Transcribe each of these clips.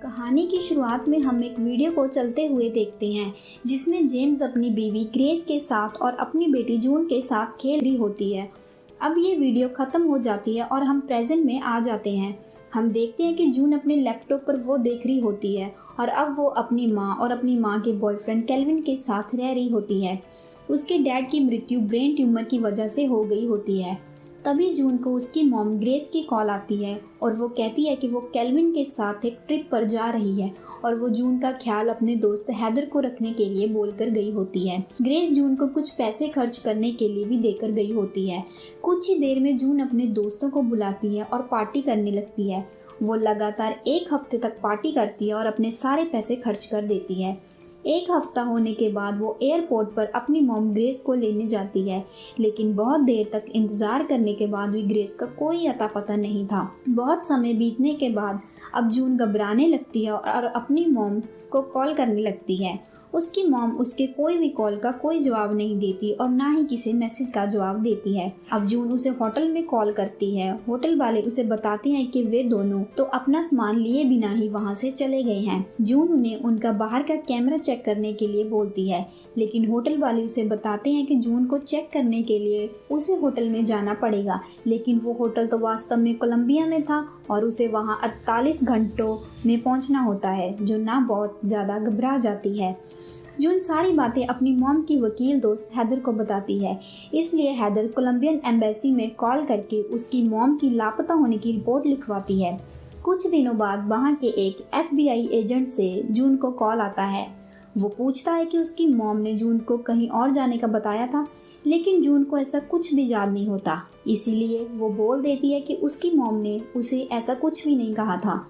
कहानी की शुरुआत में हम एक वीडियो को चलते हुए देखते हैं जिसमें जेम्स अपनी बीवी ग्रेस के साथ और अपनी बेटी जून के साथ खेल रही होती है। अब ये वीडियो ख़त्म हो जाती है और हम प्रेजेंट में आ जाते हैं। हम देखते हैं कि जून अपने लैपटॉप पर वो देख रही होती है और अब वो अपनी माँ और अपनी माँ के बॉयफ्रेंड केल्विन के साथ रह रही होती है। उसके डैड की मृत्यु ब्रेन ट्यूमर की वजह से हो गई होती है। तभी जून को उसकी मॉम ग्रेस की कॉल आती है और वो कहती है कि वो केल्विन के साथ एक ट्रिप पर जा रही है और वो जून का ख्याल अपने दोस्त हैदर को रखने के लिए बोलकर गई होती है। ग्रेस जून को कुछ पैसे खर्च करने के लिए भी देकर गई होती है। कुछ ही देर में जून अपने दोस्तों को बुलाती है और पार्टी करने लगती है। वो लगातार 1 हफ्ते तक पार्टी करती है और अपने सारे पैसे खर्च कर देती है। 1 हफ्ता होने के बाद वो एयरपोर्ट पर अपनी मॉम ग्रेस को लेने जाती है, लेकिन बहुत देर तक इंतज़ार करने के बाद भी ग्रेस का कोई अता पता नहीं था। बहुत समय बीतने के बाद अब जून घबराने लगती है और अपनी मॉम को कॉल करने लगती है। उसकी मॉम उसके कोई भी कॉल का कोई जवाब नहीं देती और ना ही किसी मैसेज का जवाब देती है। अब जून उसे होटल में कॉल करती है। होटल वाले उसे बताते हैं कि वे दोनों तो अपना सामान लिए बिना ही वहां से चले गए हैं। जून उन्हें उनका बाहर का कैमरा चेक करने के लिए बोलती है, लेकिन होटल वाले उसे बताते हैं कि जून को चेक करने के लिए उसे होटल में जाना पड़ेगा, लेकिन वो होटल तो वास्तव में कोलंबिया में था और उसे वहाँ 48 घंटों में पहुँचना होता है। जो ना बहुत ज़्यादा घबरा जाती है। जून सारी बातें अपनी मॉम की वकील दोस्त हैदर को बताती है, इसलिए हैदर कोलंबियन एम्बेसी में कॉल करके उसकी मॉम की लापता होने की रिपोर्ट लिखवाती है। कुछ दिनों बाद वहाँ के एक FBI एजेंट से जून को कॉल आता है। वो पूछता है कि उसकी मॉम ने जून को कहीं और जाने का बताया था, लेकिन जून को ऐसा कुछ भी याद नहीं होता। इसीलिए वो बोल देती है कि उसकी मॉम ने उसे ऐसा कुछ भी नहीं कहा था।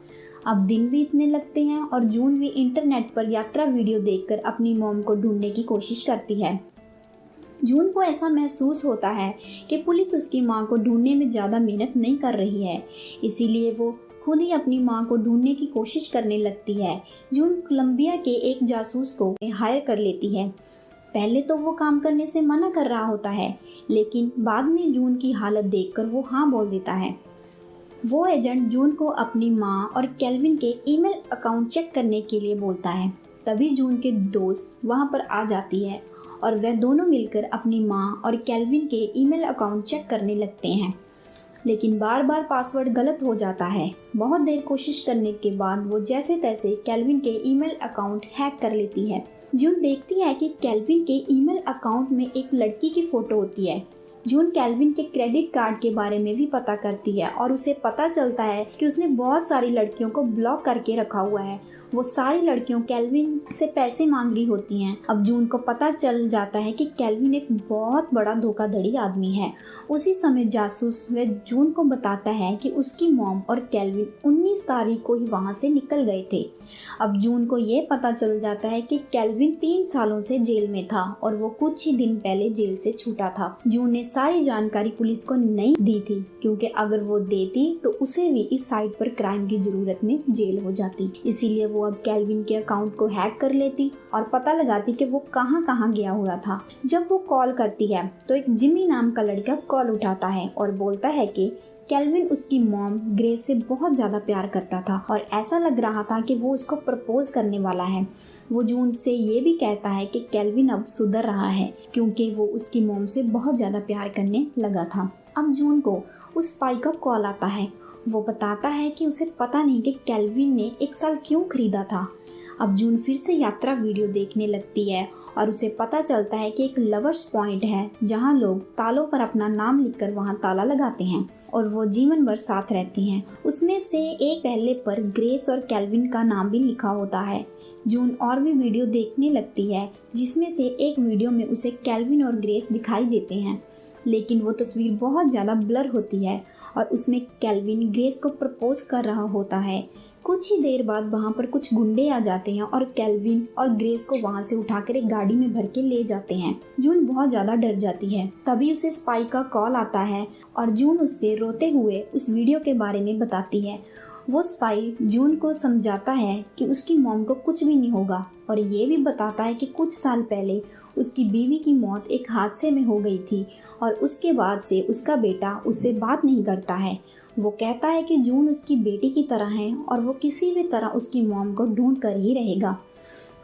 अब दिन बीतने लगते हैं और जून भी इंटरनेट पर यात्रा वीडियो देखकर अपनी मॉम को ढूंढने की कोशिश करती है। जून को ऐसा महसूस होता है कि पुलिस उसकी मां को ढूंढने में ज़्यादा मेहनत नहीं कर रही है, इसीलिए वो खुद ही अपनी मां को ढूंढने की कोशिश करने लगती है। जून कोलंबिया के एक जासूस को हायर कर लेती है। पहले तो वो काम करने से मना कर रहा होता है, लेकिन बाद में जून की हालत देखकर वो हाँ बोल देता है। वो एजेंट जून को अपनी माँ और केल्विन के ईमेल अकाउंट चेक करने के लिए बोलता है। तभी जून के दोस्त वहाँ पर आ जाती है और वे दोनों मिलकर अपनी माँ और केल्विन के ईमेल अकाउंट चेक करने लगते हैं, लेकिन बार बार पासवर्ड गलत हो जाता है। बहुत देर कोशिश करने के बाद वो जैसे तैसे केल्विन के ईमेल अकाउंट हैक कर लेती है। जून देखती है कि केल्विन के ईमेल अकाउंट में एक लड़की की फ़ोटो होती है। जून केल्विन के क्रेडिट कार्ड के बारे में भी पता करती है और उसे पता चलता है कि उसने बहुत सारी लड़कियों को ब्लॉक करके रखा हुआ है। वो सारी लड़कियों केल्विन से पैसे मांग रही होती हैं। अब जून को पता चल जाता है कि केल्विन एक बहुत बड़ा धोखाधड़ी आदमी है। उसी समय जासूस वह जून को बताता है कि उसकी मॉम और केल्विन 19 तारीख को ही वहाँ से निकल गए थे। अब जून को ये पता चल जाता है कि केल्विन 3 सालों से जेल में था और वो कुछ ही दिन पहले जेल से छूटा था। जून ने सारी जानकारी पुलिस को नहीं दी थी, क्योंकि अगर वो देती तो उसे भी इस साइट पर क्राइम की जरूरत में जेल हो जाती। इसीलिए वो अब केल्विन के अकाउंट को हैक कर लेती और पता लगाती कि वो कहाँ कहाँ गया हुआ था। जब वो कॉल करती है तो एक जिमी नाम का लड़का कॉल उठाता है और बोलता है कि केल्विन उसकी मॉम ग्रेस से बहुत ज़्यादा प्यार करता था और ऐसा लग रहा था कि वो उसको प्रपोज करने वाला है। वो जून से ये भी कहता है कि केल्विन अब सुधर रहा है, क्योंकि वो उसकी मॉम से बहुत ज़्यादा प्यार करने लगा था। अब जून को उस स्पाई का कॉल आता है। वो बताता है कि उसे पता नहीं कि केल्विन ने 1 साल क्यों खरीदा था। अब जून फिर से यात्रा वीडियो देखने लगती है और उसे पता चलता है कि एक लवर्स पॉइंट है जहां लोग तालों पर अपना नाम लिखकर वहां ताला लगाते हैं और वो जीवन भर साथ रहते हैं। उसमें से एक पहले पर ग्रेस और केल्विन का नाम भी लिखा होता है। जून और भी वीडियो देखने लगती है, जिसमें से एक वीडियो में उसे केल्विन और ग्रेस दिखाई देते हैं, लेकिन वो तस्वीर बहुत ज़्यादा ब्लर होती है और उसमें केल्विन ग्रेस को प्रपोज कर रहा होता है। कुछ ही देर बाद वहाँ पर कुछ गुंडे आ जाते हैं और केल्विन और ग्रेस को वहाँ से उठाकर एक गाड़ी में भर के ले जाते हैं। जून बहुत ज़्यादा डर जाती है। तभी उसे स्पाई का कॉल आता है और जून उससे रोते हुए उस वीडियो के बारे में बताती है। वो स्पाई जून को समझाता है कि उसकी मॉम को कुछ भी नहीं होगा और ये भी बताता है कि कुछ साल पहले उसकी बीवी की मौत एक हादसे में हो गई थी और उसके बाद से उसका बेटा उससे बात नहीं करता है। वो कहता है कि जून उसकी बेटी की तरह है और वो किसी भी तरह उसकी मॉम को ढूंढ कर ही रहेगा।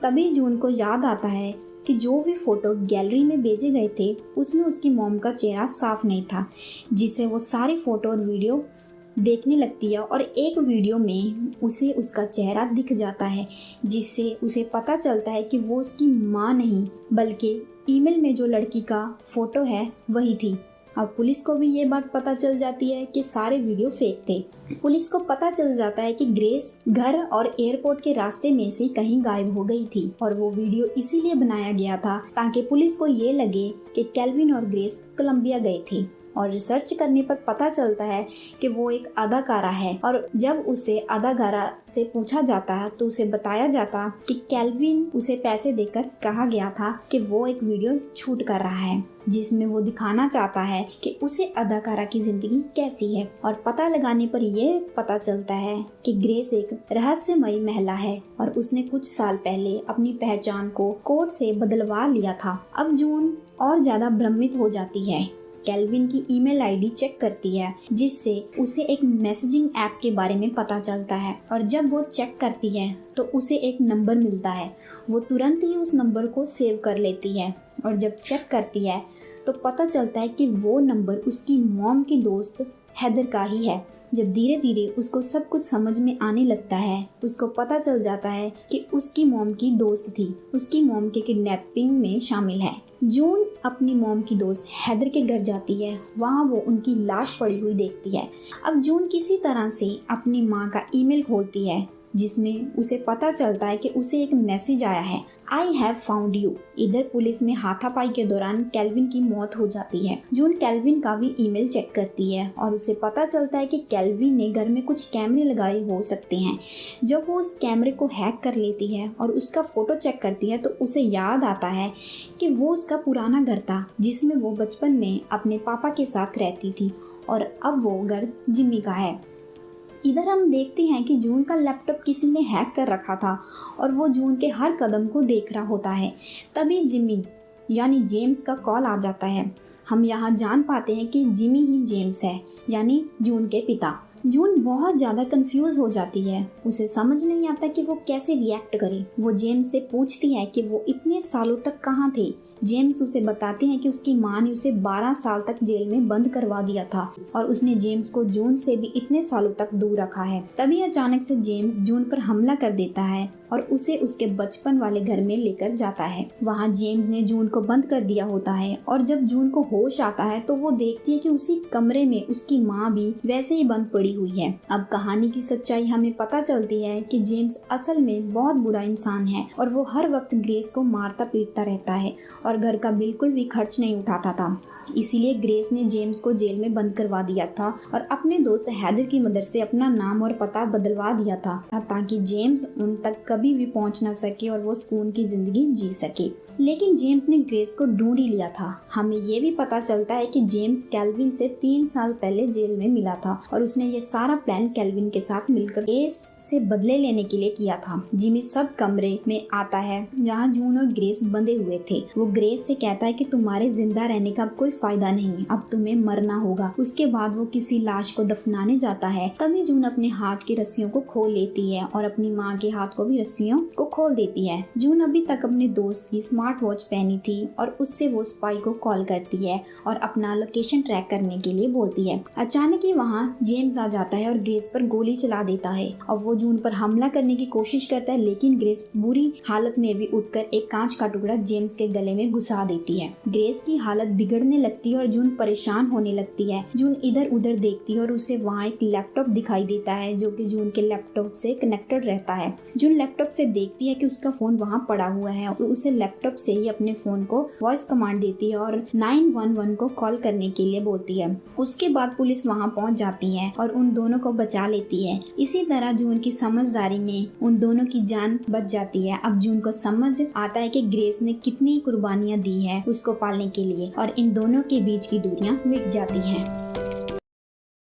तभी जून को याद आता है कि जो भी फोटो गैलरी में भेजे गए थे उसमें उसकी मॉम का चेहरा साफ नहीं था, जिससे वो सारी फोटो और वीडियो देखने लगती है और एक वीडियो में उसे उसका चेहरा दिख जाता है, जिससे उसे पता चलता है कि वो उसकी माँ नहीं बल्कि ईमेल में जो लड़की का फोटो है वही थी। अब पुलिस को भी ये बात पता चल जाती है कि सारे वीडियो फेक थे। पुलिस को पता चल जाता है कि ग्रेस घर और एयरपोर्ट के रास्ते में से कहीं गायब हो गई थी और वो वीडियो इसीलिए बनाया गया था ताकि पुलिस को ये लगे कि केल्विन और ग्रेस कोलंबिया गए थे। और रिसर्च करने पर पता चलता है कि वो एक अदाकारा है और जब उसे अदाकारा से पूछा जाता है तो उसे बताया जाता कि केल्विन उसे पैसे देकर कहा गया था कि वो एक वीडियो शूट कर रहा है जिसमें वो दिखाना चाहता है कि उसे अदाकारा की जिंदगी कैसी है। और पता लगाने पर यह पता चलता है कि ग्रेस एक रहस्यमयी महिला है और उसने कुछ साल पहले अपनी पहचान को कोर्ट से बदलवा लिया था। अब जून और ज्यादा भ्रमित हो जाती है। केल्विन की ईमेल आईडी चेक करती है जिससे उसे एक मैसेजिंग ऐप के बारे में पता चलता है और जब वो चेक करती है तो उसे एक नंबर मिलता है। वो तुरंत ही उस नंबर को सेव कर लेती है और जब चेक करती है तो पता चलता है कि वो नंबर उसकी मॉम की दोस्त हैदर का ही है। जब धीरे धीरे उसको सब कुछ समझ में आने लगता है उसको पता चल जाता है कि उसकी मॉम की दोस्त थी उसकी मॉम के किडनैपिंग में शामिल है। जून अपनी मॉम की दोस्त हैदर के घर जाती है। वहाँ वो उनकी लाश पड़ी हुई देखती है। अब जून किसी तरह से अपनी माँ का ईमेल खोलती है जिसमें उसे पता चलता है कि उसे एक मैसेज आया है, आई हैव फाउंड यू। इधर पुलिस में हाथापाई के दौरान केल्विन की मौत हो जाती है। जून केल्विन का भी ईमेल चेक करती है और उसे पता चलता है कि केल्विन ने घर में कुछ कैमरे लगाए हो सकते हैं। जब वो उस कैमरे को हैक कर लेती है और उसका फोटो चेक करती है तो उसे याद आता है कि वो उसका पुराना घर था जिसमें वो बचपन में अपने पापा के साथ रहती थी और अब वो घर जिम्मी का है। इधर हम देखते हैं कि जून का लैपटॉप किसी ने हैक कर रखा था और वो जून के हर कदम को देख रहा होता है। तभी जिमी यानी जेम्स का कॉल आ जाता है। हम यहाँ जान पाते हैं कि जिमी ही जेम्स है यानी जून के पिता। जून बहुत ज़्यादा कंफ्यूज हो जाती है। उसे समझ नहीं आता कि वो कैसे रिएक्ट करे। वो जेम्स से पूछती है कि वो इतने सालों तक कहाँ थे। जेम्स उसे बताते हैं कि उसकी माँ ने उसे 12 साल तक जेल में बंद करवा दिया था और उसने जेम्स को जून से भी इतने सालों तक दूर रखा है। तभी अचानक से जेम्स जून पर हमला कर देता है और उसे उसके बचपन वाले घर में लेकर जाता है। वहाँ जेम्स ने जून को बंद कर दिया होता है और जब जून को होश आता है तो वो देखती है कि उसी कमरे में उसकी माँ भी वैसे ही बंद पड़ी हुई है। अब कहानी की सच्चाई हमें पता चलती है कि जेम्स असल में बहुत बुरा इंसान है और वो हर वक्त ग्रेस को मारता पीटता रहता है और घर का बिल्कुल भी खर्च नहीं उठाता था। इसीलिए ग्रेस ने जेम्स को जेल में बंद करवा दिया था और अपने दोस्त हैदर की मदद से अपना नाम और पता बदलवा दिया था ताकि जेम्स उन तक कभी भी पहुंच ना सके और वो सुकून की जिंदगी जी सके। लेकिन जेम्स ने ग्रेस को ढूंढ ही लिया था। हमें ये भी पता चलता है कि जेम्स केल्विन से 3 साल पहले जेल में मिला था और उसने ये सारा प्लान केल्विन के साथ मिलकर ग्रेस से बदले लेने के लिए किया था। जिमी सब कमरे में आता है जहाँ जून और ग्रेस बंधे हुए थे। वो ग्रेस से कहता है कि तुम्हारे जिंदा रहने का अब कोई फायदा नहीं, अब तुम्हें मरना होगा। उसके बाद वो किसी लाश को दफनाने जाता है। तभी जून अपने हाथ की रस्सियों को खोल लेती है और अपनी माँ के हाथ को भी रस्सियों को खोल देती है। जून अभी तक अपने दोस्त की स्मार्ट वॉच पहनी थी और उससे वो स्पाई को कॉल करती है और अपना लोकेशन ट्रैक करने के लिए बोलती है। अचानक ही वहाँ जेम्स आ जाता है और ग्रेस पर गोली चला देता है और वो जून पर हमला करने की कोशिश करता है, लेकिन ग्रेस बुरी हालत में भी उठकर एक कांच का टुकड़ा जेम्स के गले में घुसा देती है। ग्रेस की हालत बिगड़ने लगती है और जून परेशान होने लगती है। जून इधर उधर देखती है और उसे वहाँ एक लैपटॉप दिखाई देता है जो कि जून के लैपटॉप से कनेक्टेड रहता है। जून लैपटॉप से देखती है कि उसका फोन वहाँ पड़ा हुआ है और उसे लैपटॉप से ही अपने फोन को वॉइस कमांड देती है और 911 को कॉल करने के लिए बोलती है। उसके बाद पुलिस वहां पहुंच जाती है और उन दोनों को बचा लेती है। इसी तरह जून की समझदारी में उन दोनों की जान बच जाती है। अब जून को समझ आता है कि ग्रेस ने कितनी कुर्बानियां दी है उसको पालने के लिए और इन दोनों के बीच की दूरियां मिट जाती हैं।